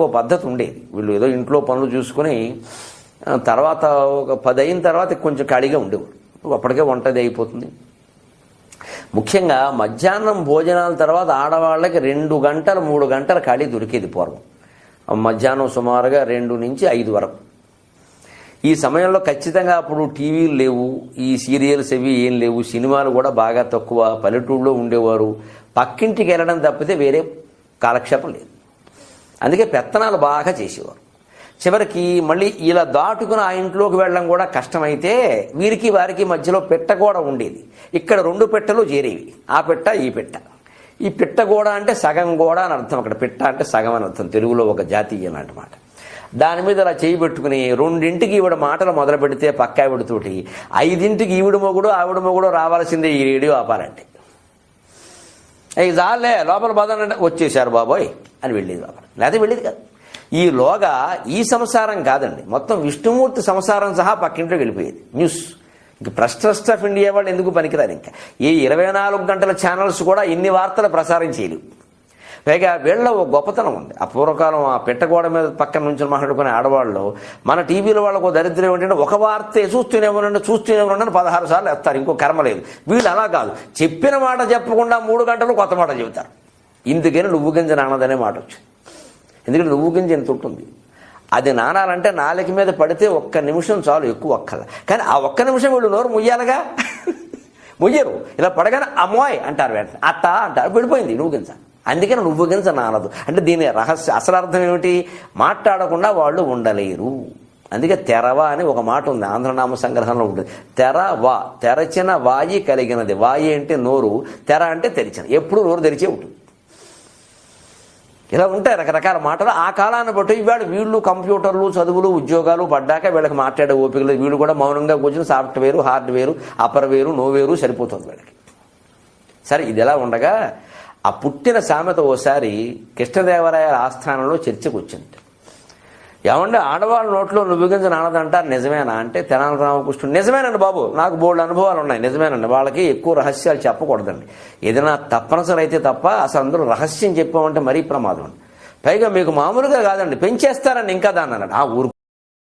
వాళ్ళకు పద్ధతి ఉండేది. వీళ్ళు ఏదో ఇంట్లో పనులు చూసుకుని తర్వాత ఒక 10 అయిన తర్వాత కొంచెం ఖాళీగా ఉండేవారు. అప్పటికే వంటది అయిపోతుంది. ముఖ్యంగా మధ్యాహ్నం భోజనాల తర్వాత ఆడవాళ్ళకి 2 గంటలు 3 గంటల ఖాళీ దొరికేది పూర్వం. మధ్యాహ్నం సుమారుగా 2 నుంచి 5 వరకు. ఈ సమయంలో ఖచ్చితంగా అప్పుడు టీవీలు లేవు, ఈ సీరియల్స్ అవి ఏం లేవు, సినిమాలు కూడా బాగా తక్కువ, పల్లెటూళ్ళలో ఉండేవారు. పక్కింటికి వెళ్ళడం తప్పితే వేరే కాలక్షేపం లేదు. అందుకే పెత్తనాలు బాగా చేసేవారు. చివరికి మళ్ళీ ఇలా దాటుకుని ఆ ఇంట్లోకి వెళ్ళడం కూడా కష్టమైతే వీరికి వారికి మధ్యలో పెట్ట కూడా ఉండేది. ఇక్కడ 2 పెట్టలు చేరేవి, ఆ పెట్ట ఈ పెట్ట. ఈ పిట్ట గోడ అంటే సగం గోడ అని అర్థం. అక్కడ పిట్ట అంటే సగం అని అర్థం. తెలుగులో ఒక జాతీయ అన్నమాట. దాని మీద అలా చేయి పెట్టుకుని 2ంటికి ఈవిడ మాటలు మొదలు పెడితే పక్క ఆవిడతోటి 5ంటికి ఈవిడ మొగుడు ఆవిడ మొగుడు రావాల్సిందే ఈ రేడియో ఆపాలంటే. అవి చాలే లోపల బాధ వచ్చేసారు బాబోయ్ అని వెళ్ళేది లోపల, లేకపోతే వెళ్ళేది కాదు. ఈలోగా ఈ సంసారం కాదండి, మొత్తం విష్ణుమూర్తి సంసారం సహా పక్కింట్లోకి వెళ్ళిపోయేది. న్యూస్ ఇంక ట్రస్ట్ ఆఫ్ ఇండియా వాళ్ళు ఎందుకు పనికిరారు. ఇంకా ఈ 24 గంటల ఛానల్స్ కూడా ఇన్ని వార్తలు ప్రసారం చేయలేవు. పైగా వీళ్ళ ఒక గొప్పతనం ఉంది. ఆ పూర్వకాలం ఆ పెట్టగోడ మీద పక్కన నుంచి మాట్లాడుకునే ఆడవాళ్ళు మన టీవీలో వాళ్ళకు దరిద్రం ఏంటంటే ఒక వార్తే చూస్తూనే ఉండండి 16 సార్లు వేస్తారు, ఇంకో కర్మ లేదు. వీళ్ళు అలా కాదు, చెప్పిన మాట చెప్పకుండా 3 గంటలు కొత్త మాట చెబుతారు. ఇందుకని నువ్వు గింజ నానదనే మాట వచ్చింది. ఎందుకంటే నువ్వు గింజ ఎంత ఉంటుంది, అది నానాలంటే నాలుక మీద పడితే 1 నిమిషం చాలు, ఎక్కువ ఒక్కల. కానీ ఆ 1 నిమిషం వీళ్ళు నోరు ముయ్యాలిగా, ముయ్యరు. ఇలా పడగానే అమ్మోయ్ అంటారు, వెంటనే అత్త అంటారు, విడిపోయింది నువ్వు గింజ. అందుకని నువ్వు గింజ నానదు అంటే దీని అసలు అర్థం ఏమిటి, మాట్లాడకుండా వాళ్ళు ఉండలేరు. అందుకే తెరవ అని ఒక మాట ఉంది, ఆంధ్రనామ సంగ్రహంలో ఉంటుంది. తెరవ, తెరచిన వాయి కలిగినది. వాయి అంటే నోరు, తెర అంటే తెరిచిన, ఎప్పుడు నోరు తెరిచే ఉంటుంది. ఇలా ఉంటాయి రకరకాల మాటలు. ఆ కాలాన్ని బట్టి ఇవాడు వీళ్ళు కంప్యూటర్లు చదువులు ఉద్యోగాలు పడ్డాక వీళ్ళకి మాట్లాడే ఓపిక లేదు. వీళ్ళు కూడా మౌనంగా కూర్చొని సాఫ్ట్వేరు హార్డ్వేరు అప్పర్ వేరు నోవేరు సరిపోతుంది వీళ్ళకి. సరే, ఇది ఎలా ఉండగా ఆ పుట్టిన సామెత ఓసారి కృష్ణదేవరాయ ఆస్థానంలో చర్చకు వచ్చింది. ఏమంటే ఆడవాళ్ళ నోట్లో నువ్వు గింజ నానదంటారు, నిజమేనా అంటే తెనాలి రామకృష్ణుడు నిజమేనండి బాబు, నాకు బోల్డ్ అనుభవాలు ఉన్నాయి, నిజమేనండి. వాళ్ళకి ఎక్కువ రహస్యాలు చెప్పకూడదండి, ఏదైనా తప్పనిసరి అయితే తప్ప. అసలు అందరూ రహస్యం చెప్పామంటే మరీ ప్రమాదం అండి. పైగా మీకు మామూలుగా కాదండి, పెంచేస్తారండి ఇంకా దాన్ని అన్నాడు. ఆ ఊరుకో